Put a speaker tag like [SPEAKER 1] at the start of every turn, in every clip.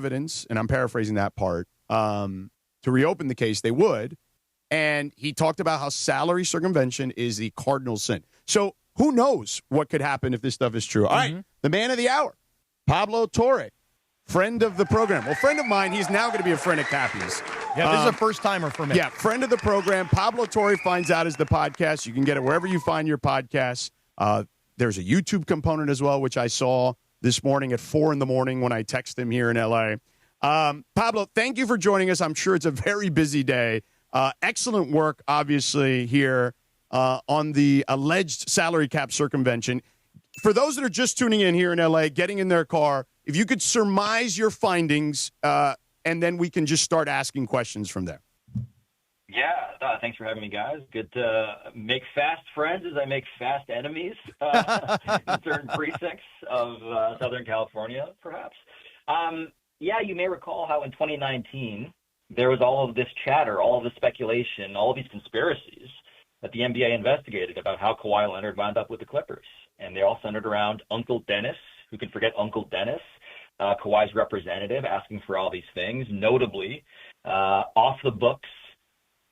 [SPEAKER 1] evidence, and I'm paraphrasing that part, to reopen the case, they would. And he talked about how salary circumvention is the cardinal sin. So who knows what could happen if this stuff is true? All right, the man of the hour, Pablo Torre, friend of the program. Well, friend of mine. He's now going to be a friend of Cappy's.
[SPEAKER 2] Yeah, this is a first-timer for me.
[SPEAKER 1] Yeah, friend of the program. Pablo Torre Finds Out is the podcast. You can get it wherever you find your podcasts. There's a YouTube component as well, which I saw this morning at 4 in the morning when I text him here in L.A. Pablo, thank you for joining us. I'm sure it's a very busy day. Excellent work, obviously, here on the alleged salary cap circumvention. For those that are just tuning in here in L.A., getting in their car, if you could surmise your findings, and then we can just start asking questions from there.
[SPEAKER 3] Yeah, thanks for having me, guys. Good to make fast friends as I make fast enemies in certain precincts of Southern California, perhaps. Yeah, you may recall how in 2019 there was all of this chatter, all of this speculation, all of these conspiracies that the NBA investigated about how Kawhi Leonard wound up with the Clippers. And they all centered around Uncle Dennis. Who can forget Uncle Dennis, Kawhi's representative, asking for all these things, notably off-the-books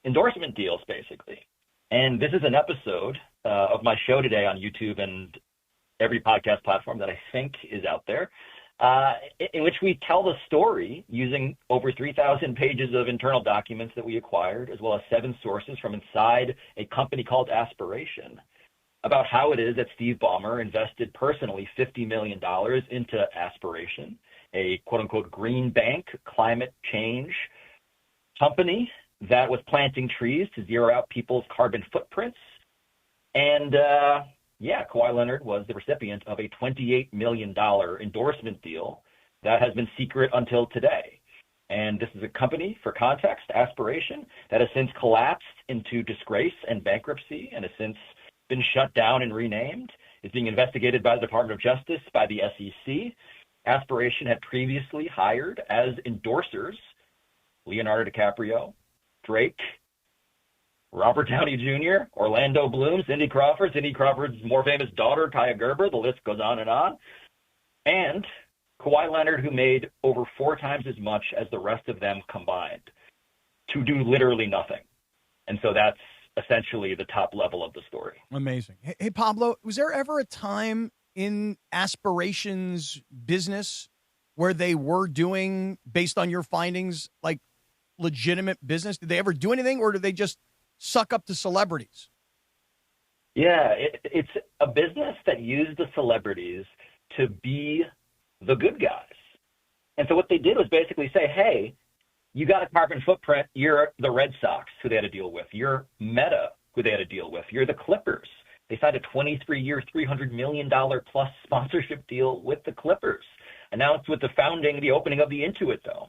[SPEAKER 3] endorsement deals, basically. And this is an episode of my show today on YouTube and every podcast platform that I think is out there, in which we tell the story using over 3,000 pages of internal documents that we acquired, as well as 7 sources from inside a company called Aspiration, about how it is that Steve Ballmer invested personally $50 million into Aspiration, a quote-unquote green bank climate change company that was planting trees to zero out people's carbon footprints. And Kawhi Leonard was the recipient of a $28 million endorsement deal that has been secret until today. And this is a company, for context, Aspiration, that has since collapsed into disgrace and bankruptcy and has since been shut down and renamed. Is being investigated by the Department of Justice, by the SEC. Aspiration had previously hired as endorsers Leonardo DiCaprio, Drake, Robert Downey Jr., Orlando Bloom, Cindy Crawford's more famous daughter, Kaya Gerber, the list goes on, and Kawhi Leonard, who made over 4 times as much as the rest of them combined to do literally nothing. And so that's essentially the top level of the story.
[SPEAKER 2] Amazing. Hey, Pablo, was there ever a time in Aspiration's business where they were doing, based on your findings, like legitimate business? Did they ever do anything, or did they just suck up to celebrities?
[SPEAKER 3] Yeah, it's a business that used the celebrities to be the good guys. And so what they did was basically say, hey, you got a carbon footprint. You're the Red Sox, who they had to deal with. You're Meta, who they had to deal with. You're the Clippers. They signed a 23-year, $300 million plus sponsorship deal with the Clippers, announced with the opening of the Intuit Dome.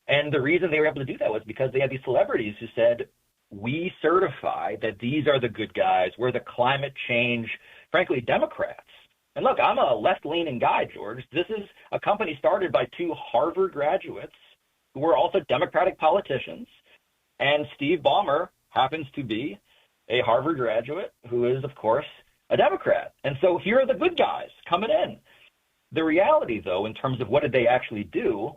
[SPEAKER 3] And the reason they were able to do that was because they had these celebrities who said, we certify that these are the good guys. We're the climate change, frankly, Democrats. And look, I'm a left-leaning guy, George. This is a company started by 2 Harvard graduates who were also Democratic politicians. And Steve Ballmer happens to be a Harvard graduate who is, of course, a Democrat. And so here are the good guys coming in. The reality, though, in terms of what did they actually do,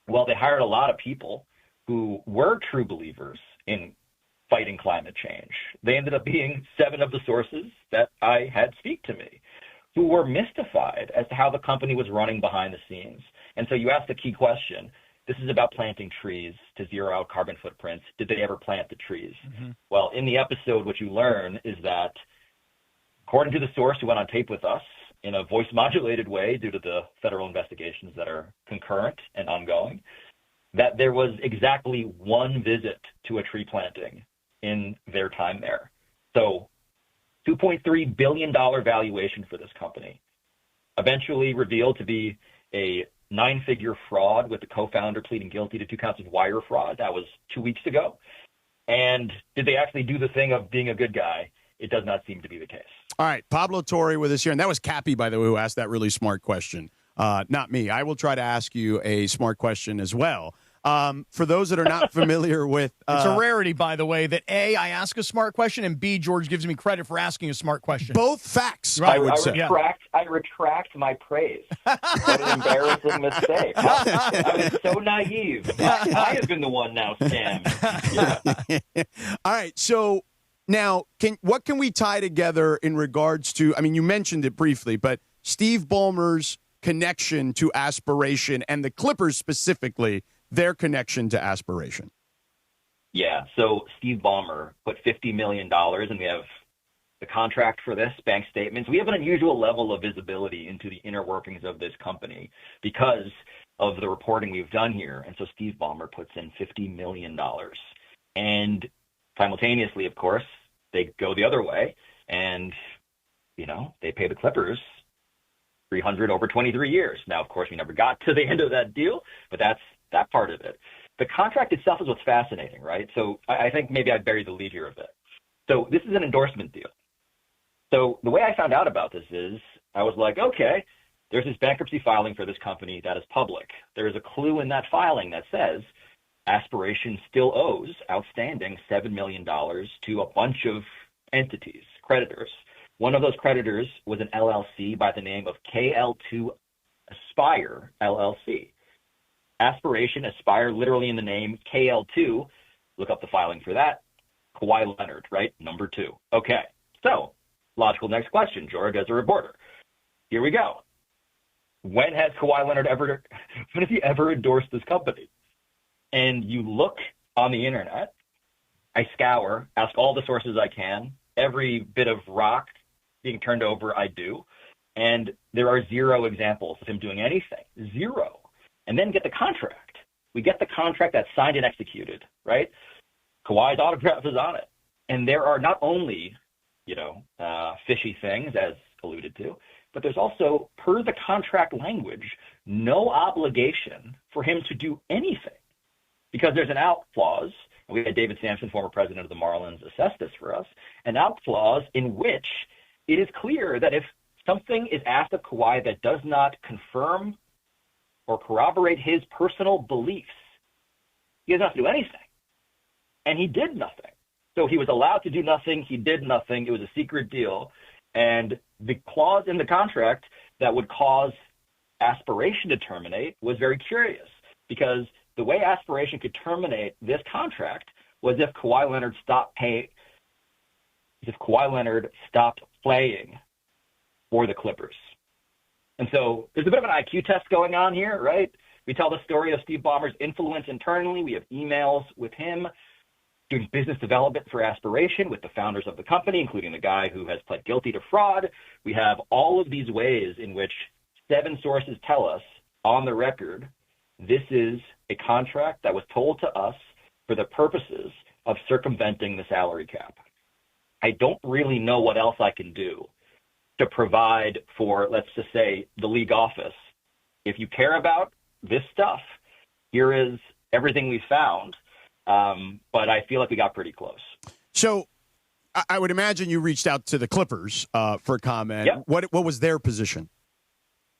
[SPEAKER 3] well, they hired a lot of people who were true believers in fighting climate change. They ended up being 7 of the sources that I had speak to me, who were mystified as to how the company was running behind the scenes. And so you asked the key question. This is about planting trees to zero out carbon footprints. Did they ever plant the trees? Mm-hmm. Well, in the episode, what you learn is that, according to the source who went on tape with us in a voice-modulated way due to the federal investigations that are concurrent and ongoing, that there was exactly 1 visit to a tree planting in their time there. So $2.3 billion valuation for this company, eventually revealed to be a 9-figure fraud, with the co-founder pleading guilty to 2 counts of wire fraud. That was 2 weeks ago. And did they actually do the thing of being a good guy? It does not seem to be the case.
[SPEAKER 1] All right, Pablo Torre with us here. And that was Cappy, by the way, who asked that really smart question. Not me. I will try to ask you a smart question as well. For those that are not familiar with,
[SPEAKER 2] it's a rarity, by the way, that A, I ask a smart question, and B, George gives me credit for asking a smart question.
[SPEAKER 1] Both facts,
[SPEAKER 3] I
[SPEAKER 1] would say.
[SPEAKER 3] I retract my praise. What an embarrassing mistake. I was so naive. I have been the one now scammed. Yeah.
[SPEAKER 1] All right, so now, what can we tie together in regards to, I mean, you mentioned it briefly, but Steve Ballmer's connection to Aspiration and the Clippers specifically, their connection to Aspiration?
[SPEAKER 3] Yeah, so Steve Ballmer put $50 million, and we have the contract for this, bank statements. We have an unusual level of visibility into the inner workings of this company because of the reporting we've done here. And so Steve Ballmer puts in $50 million. And simultaneously, of course, they go the other way and, they pay the Clippers $300 over 23 years. Now, of course, we never got to the end of that deal, but that's that part of it. The contract itself is what's fascinating, right? So I think maybe I buried the lead here a bit. So this is an endorsement deal. So the way I found out about this is I was like, okay, there's this bankruptcy filing for this company that is public. There is a clue in that filing that says Aspiration still owes outstanding $7 million to a bunch of entities, creditors. One of those creditors was an LLC by the name of KL2 Aspire LLC. Aspiration, Aspire, literally in the name, KL2, look up the filing for that. Kawhi Leonard, right? Number 2. Okay, so logical next question, George, as a reporter. Here we go. When has Kawhi Leonard when has he ever endorsed this company? And you look on the internet, I scour, ask all the sources I can, every bit of rock being turned over, I do. And there are 0 examples of him doing anything, 0. And then get the contract. We get the contract that's signed and executed, right? Kawhi's autograph is on it. And there are not only, fishy things, as alluded to, but there's also, per the contract language, no obligation for him to do anything. Because there's an out clause, and we had David Sampson, former president of the Marlins, assess this for us, an out clause in which it is clear that if something is asked of Kawhi that does not confirm or corroborate his personal beliefs, he doesn't have to do anything. And he did nothing. So he was allowed to do nothing. He did nothing. It was a secret deal. And the clause in the contract that would cause Aspiration to terminate was very curious, because the way Aspiration could terminate this contract was if Kawhi Leonard stopped playing for the Clippers. And so there's a bit of an IQ test going on here, right? We tell the story of Steve Ballmer's influence internally. We have emails with him doing business development for Aspiration with the founders of the company, including the guy who has pled guilty to fraud. We have all of these ways in which 7 sources tell us on the record this is a contract that was told to us for the purposes of circumventing the salary cap. I don't really know what else I can do to provide for, let's just say, the league office. If you care about this stuff, here is everything we found. But I feel like we got pretty close.
[SPEAKER 1] So I would imagine you reached out to the Clippers for comment.
[SPEAKER 3] Yep.
[SPEAKER 1] What was their position?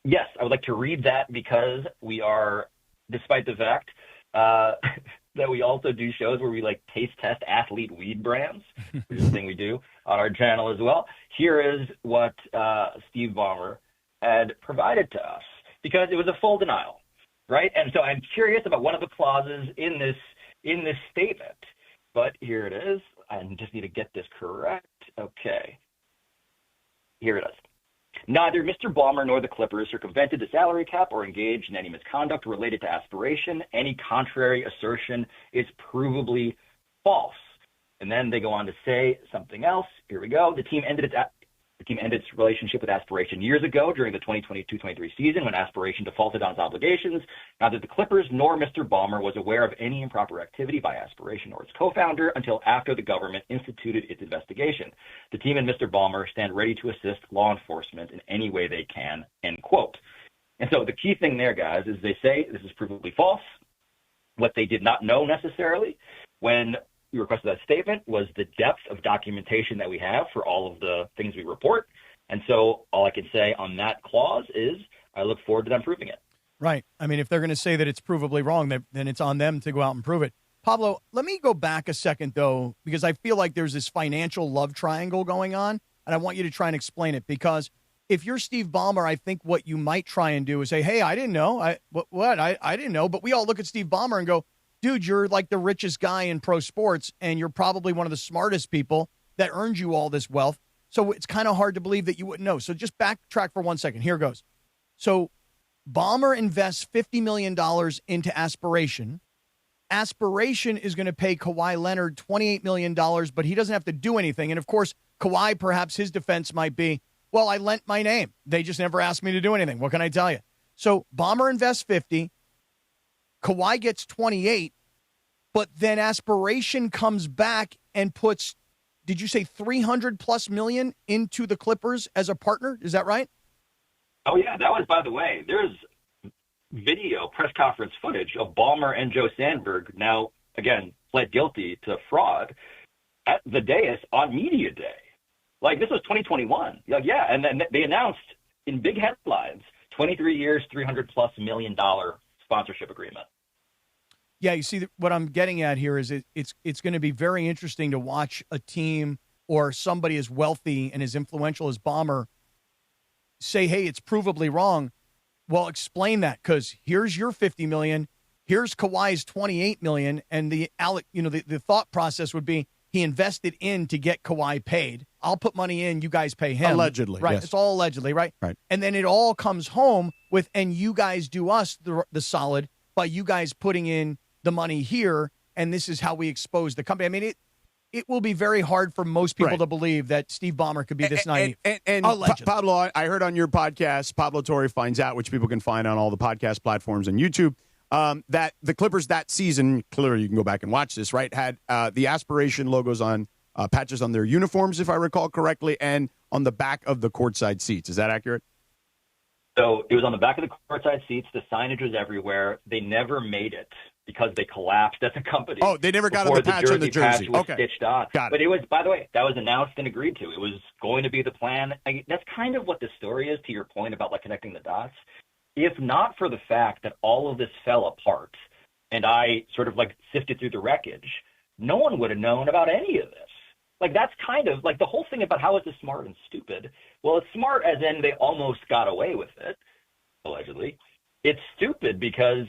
[SPEAKER 3] Yes, I would like to read that because we are, despite the fact that we also do shows where we taste test athlete weed brands, which is a thing we do on our channel as well. Here is what Steve Ballmer had provided to us, because it was a full denial, right? And so I'm curious about one of the clauses in this statement, but here it is. I just need to get this correct. Okay. Here it is. Neither Mr. Ballmer nor the Clippers circumvented the salary cap or engaged in any misconduct related to Aspiration. Any contrary assertion is provably false. And then they go on to say something else. Here we go. The team ended its relationship with Aspiration years ago during the 2022-23 season when Aspiration defaulted on its obligations. Neither the Clippers nor Mr. Ballmer was aware of any improper activity by Aspiration or its co-founder until after the government instituted its investigation. The team and Mr. Ballmer stand ready to assist law enforcement in any way they can, end quote. And so the key thing there, guys, is they say this is provably false. What they did not know necessarily when we requested that statement was the depth of documentation that we have for all of the things we report. And so all I can say on that clause is I look forward to them proving it.
[SPEAKER 2] Right. I mean, if they're going to say that it's provably wrong, then it's on them to go out and prove it. Pablo, let me go back a second, though, because I feel like there's this financial love triangle going on, and I want you to try and explain it. Because if you're Steve Ballmer, I think what you might try and do is say, hey, I didn't know. I didn't know. But we all look at Steve Ballmer and go, dude, you're like the richest guy in pro sports, and you're probably one of the smartest people that earned you all this wealth. So it's kind of hard to believe that you wouldn't know. So just backtrack for 1 second. Here goes. So Ballmer invests $50 million into Aspiration. Aspiration is going to pay Kawhi Leonard $28 million, but he doesn't have to do anything. And, of course, Kawhi, perhaps his defense might be, well, I lent my name. They just never asked me to do anything. What can I tell you? So Ballmer invests 50. Kawhi gets 28, but then Aspiration comes back and puts, did you say 300+ million into the Clippers as a partner? Is that right?
[SPEAKER 3] Oh, yeah. That was, by the way, there's video press conference footage of Ballmer and Joe Sandberg, now, again, pled guilty to fraud, at the dais on Media Day. Like, this was 2021. Yeah, and then they announced in big headlines, 23 years, $300+ million sponsorship agreement.
[SPEAKER 2] Yeah, you see, what I'm getting at here is it's going to be very interesting to watch a team or somebody as wealthy and as influential as Ballmer say, hey, it's provably wrong. Well, explain that, because here's your $50 million, here's Kawhi's $28 million, and the thought process would be he invested in to get Kawhi paid. I'll put money in, you guys pay him.
[SPEAKER 1] Allegedly,
[SPEAKER 2] right?
[SPEAKER 1] Yes.
[SPEAKER 2] It's all allegedly, right?
[SPEAKER 1] Right.
[SPEAKER 2] And then it all comes home with, and you guys do us the solid by you guys putting in the money here, and this is how we expose the company. I mean, it will be very hard for most people to believe that Steve Ballmer could be this naive.
[SPEAKER 1] And Pablo, I heard on your podcast, Pablo Torre Finds Out, which people can find on all the podcast platforms and YouTube, that the Clippers that season, clearly you can go back and watch this, right, had the Aspiration logos on patches on their uniforms, if I recall correctly, and on the back of the courtside seats. Is that accurate?
[SPEAKER 3] So it was on the back of the courtside seats. The signage was everywhere. They never made it because they collapsed as a company.
[SPEAKER 1] Oh, they never got on the patch on the jersey.
[SPEAKER 3] Patch was stitched on.
[SPEAKER 1] Got it.
[SPEAKER 3] But it was, by the way, that was announced and agreed to. It was going to be the plan. That's kind of what the story is, to your point about like connecting the dots. If not for the fact that all of this fell apart and I sort of like sifted through the wreckage, no one would have known about any of this. Like, that's kind of like the whole thing about how is this smart and stupid. Well, it's smart as in they almost got away with it, allegedly. It's stupid because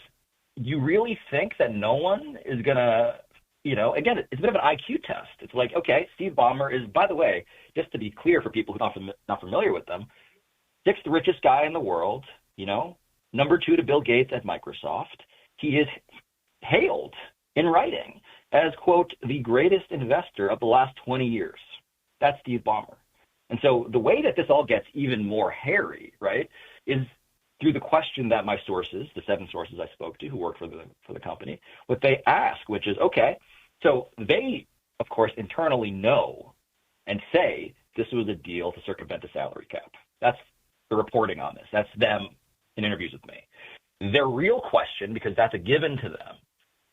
[SPEAKER 3] you really think that no one is going to, again, it's a bit of an IQ test. It's like, okay, Steve Ballmer is, by the way, just to be clear for people who are not familiar with them, sixth richest guy in the world, number 2 to Bill Gates at Microsoft. He is hailed in writing as, quote, the greatest investor of the last 20 years. That's Steve Ballmer. And so the way that this all gets even more hairy, right, is through the question that my sources, the 7 sources I spoke to who work for the company, what they ask, which is, okay, so they, of course, internally know and say this was a deal to circumvent the salary cap. That's the reporting on this. That's them in interviews with me. Their real question, because that's a given to them,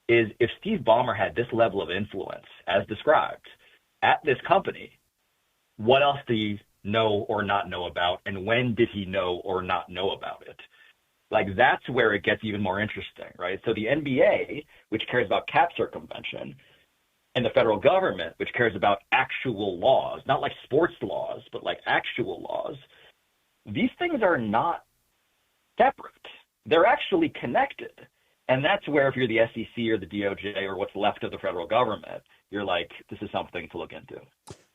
[SPEAKER 3] is if Steve Ballmer had this level of influence, as described, at this company, what else do you know or not know about, and when did he know or not know about it? Like, that's where it gets even more interesting, right? So the NBA, which cares about cap circumvention, and the federal government, which cares about actual laws, not like sports laws, but like actual laws, these things are not separate. They're actually connected. And that's where, if you're the SEC or the DOJ or what's left of the federal government, you're like, this is something to look into.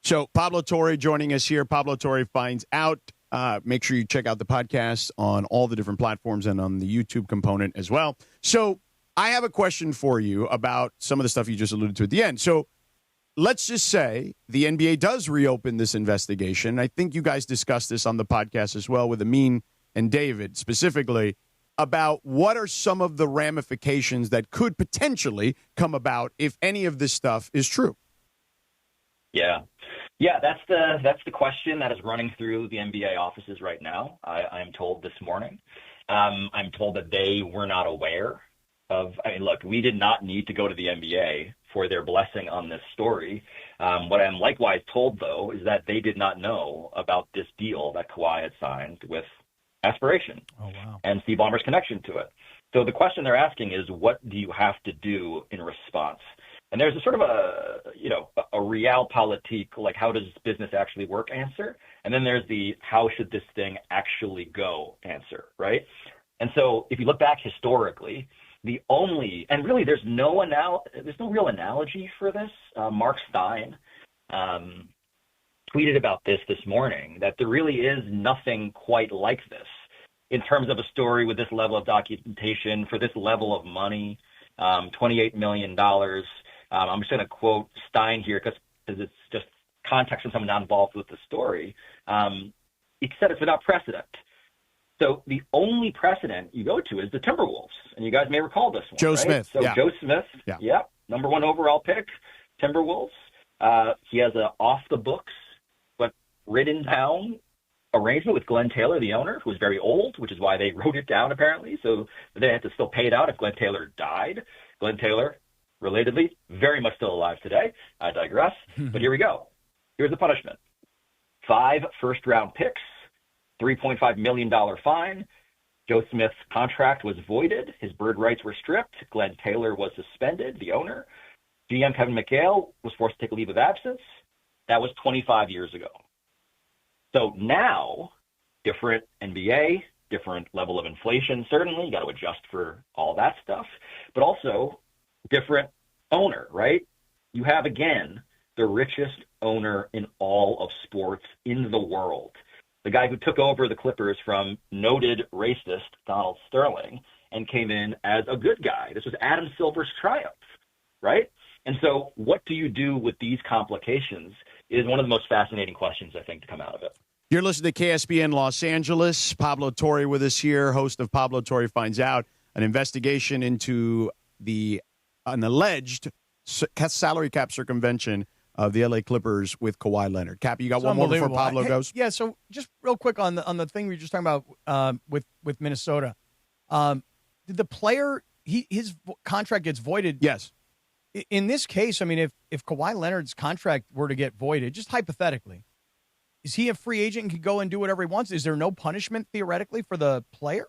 [SPEAKER 1] So Pablo Torre joining us here. Pablo Torre Finds Out. Make sure you check out the podcast on all the different platforms and on the YouTube component as well. So I have a question for you about some of the stuff you just alluded to at the end. So let's just say the NBA does reopen this investigation. I think you guys discussed this on the podcast as well with Amin and David specifically about what are some of the ramifications that could potentially come about if any of this stuff is true.
[SPEAKER 3] Yeah, that's the question that is running through the NBA offices right now. I am told this morning. I'm told that they were not aware of. I mean, look, we did not need to go to the NBA for their blessing on this story. What I'm likewise told, though, is that they did not know about this deal that Kawhi had signed with Aspiration.
[SPEAKER 2] Oh, wow.
[SPEAKER 3] And Steve Ballmer's connection to it. So the question they're asking is, what do you have to do in response? And there's a sort of a realpolitik, like how does business actually work answer? And then there's the how should this thing actually go answer, right? And so if you look back historically, and really there's no real analogy for this. Mark Stein tweeted about this morning, that there really is nothing quite like this in terms of a story with this level of documentation for this level of money, $28 million. I'm just going to quote Stein here because it's just context from someone not involved with the story. He said it's without precedent. So the only precedent you go to is the Timberwolves. And you guys may recall this one,
[SPEAKER 1] Joe
[SPEAKER 3] right?
[SPEAKER 1] Smith.
[SPEAKER 3] So
[SPEAKER 1] yeah.
[SPEAKER 3] Joe Smith, yeah, number 1 overall pick, Timberwolves. He has an off-the-books but written-down arrangement with Glenn Taylor, the owner, who was very old, which is why they wrote it down, apparently. So they had to still pay it out if Glenn Taylor died. Glenn Taylor, relatedly, very much still alive today. I digress. But here we go. Here's the punishment. 5 first-round picks, $3.5 million fine. Joe Smith's contract was voided. His bird rights were stripped. Glenn Taylor was suspended, the owner. GM Kevin McHale was forced to take a leave of absence. That was 25 years ago. So now, different NBA, different level of inflation, certainly. You got to adjust for all that stuff. But also, different owner, right? You have, again, the richest owner in all of sports in the world. The guy who took over the Clippers from noted racist Donald Sterling and came in as a good guy. This was Adam Silver's triumph, right? And so what do you do with these complications is one of the most fascinating questions, I think, to come out of it.
[SPEAKER 1] You're listening to KSBN Los Angeles. Pablo Torre with us here, host of Pablo Torre Finds Out, an investigation into an alleged salary cap circumvention of the LA Clippers with Kawhi Leonard. Cap, you got one more before Pablo goes?
[SPEAKER 2] Yeah, so just real quick on the thing we were just talking about with Minnesota. Did the player, his contract gets voided?
[SPEAKER 1] Yes.
[SPEAKER 2] In this case, I mean, if Kawhi Leonard's contract were to get voided, just hypothetically, is he a free agent and can go and do whatever he wants? Is there no punishment theoretically for the player?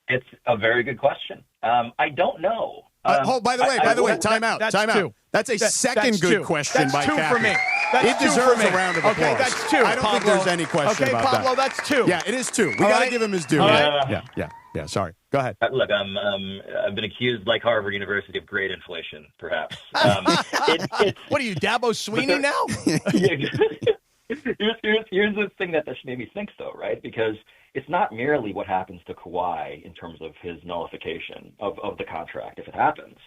[SPEAKER 3] It's a very good question. I don't know.
[SPEAKER 1] By the way, time out. That's a second good question by Cappy.
[SPEAKER 2] That's 2 for me.
[SPEAKER 1] It deserves a round of applause.
[SPEAKER 2] Okay, that's 2.
[SPEAKER 1] I don't think there's any question about that.
[SPEAKER 2] Okay, Pablo, that's 2.
[SPEAKER 1] Yeah, it is 2. We got to give him his due. Yeah. Sorry. Go ahead.
[SPEAKER 3] Look, I've been accused, like Harvard University, of great inflation, perhaps.
[SPEAKER 2] What are you, Dabo Sweeney now?
[SPEAKER 3] Here's the thing that made me think, though, right? Because it's not merely what happens to Kawhi in terms of his nullification of the contract, if it happens.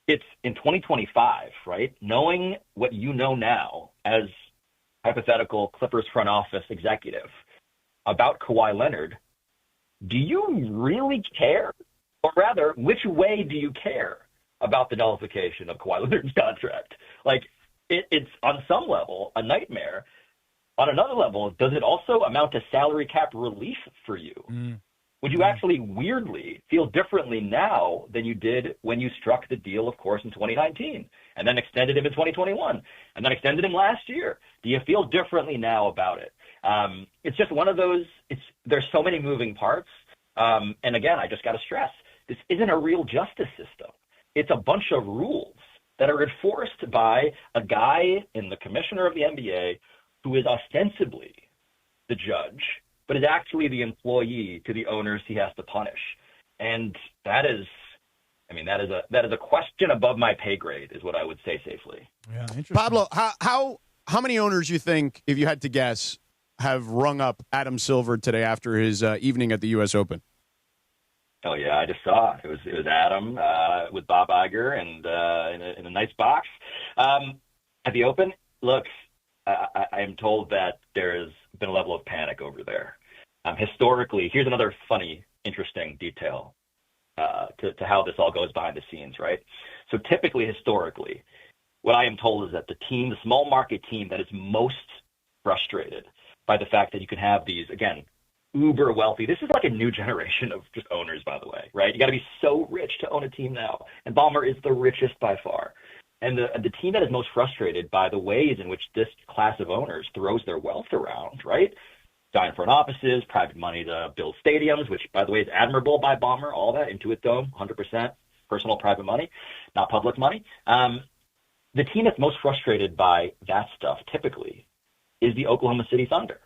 [SPEAKER 3] It's in 2025, right? Knowing what you know now as hypothetical Clippers front office executive about Kawhi Leonard, do you really care? Or rather, which way do you care about the nullification of Kawhi Leonard's contract? Like, it's on some level a nightmare. On another level, does it also amount to salary cap relief for you? Would you actually weirdly feel differently now than you did when you struck the deal, of course, in 2019 and then extended him in 2021 and then extended him last year? Do you feel differently now about it? It's just one of those, there's so many moving parts. And again, I just got to stress, this isn't a real justice system. It's a bunch of rules that are enforced by a guy in the commissioner of the NBA who is ostensibly the judge, but is actually the employee to the owners he has to punish. And that is a question above my pay grade, is what I would say safely.
[SPEAKER 2] Yeah, interesting.
[SPEAKER 1] Pablo, how many owners you think, if you had to guess, have rung up Adam Silver today after his evening at the U.S. Open?
[SPEAKER 3] Oh yeah, I just saw it. It was Adam with Bob Iger and in a nice box at the Open. Look, I am told that there has been a level of panic over there. Historically, here's another funny, interesting detail to how this all goes behind the scenes, right? So typically, historically, what I am told is that the small market team that is most frustrated by the fact that you can have these, again, uber wealthy. This is like a new generation of just owners, by the way, right? You got to be so rich to own a team now. And Ballmer is the richest by far. And the team that is most frustrated by the ways in which this class of owners throws their wealth around, right, giant front offices, private money to build stadiums, which, by the way, is admirable by Ballmer, all that, Intuit Dome, 100% personal private money, not public money. The team that's most frustrated by that stuff typically is the Oklahoma City Thunder.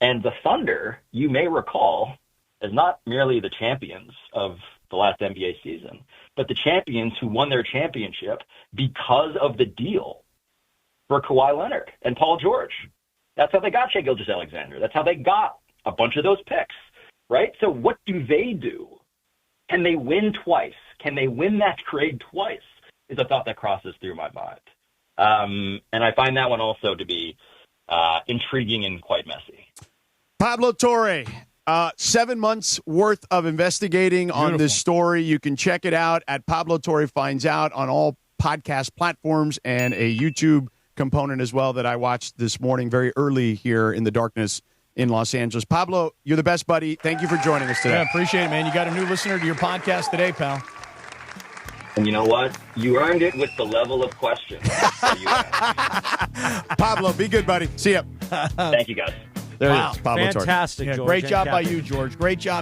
[SPEAKER 3] And the Thunder, you may recall, is not merely the champions of the last NBA season, but the champions who won their championship because of the deal for Kawhi Leonard and Paul George. That's how they got Shai Gilgeous-Alexander. That's how they got a bunch of those picks, right? So what do? Can they win twice? Can they win that trade twice? Is a thought that crosses through my mind. And I find that one also to be intriguing and quite messy.
[SPEAKER 1] Pablo Torre, 7 months worth of investigating on this story. You can check it out at Pablo Torre Finds Out on all podcast platforms and a YouTube component as well that I watched this morning very early here in the darkness in Los Angeles. Pablo, you're the best, buddy. Thank you for joining us today.
[SPEAKER 2] Yeah, appreciate it, man. You got a new listener to your podcast today, pal.
[SPEAKER 3] And you know what? You earned it with the level of questions.
[SPEAKER 1] Pablo, be good, buddy. See ya.
[SPEAKER 3] Thank you, guys.
[SPEAKER 1] There it is, Pablo Torre.
[SPEAKER 4] Fantastic, George.
[SPEAKER 2] Great job by
[SPEAKER 4] Captain.
[SPEAKER 2] you, George. Great job.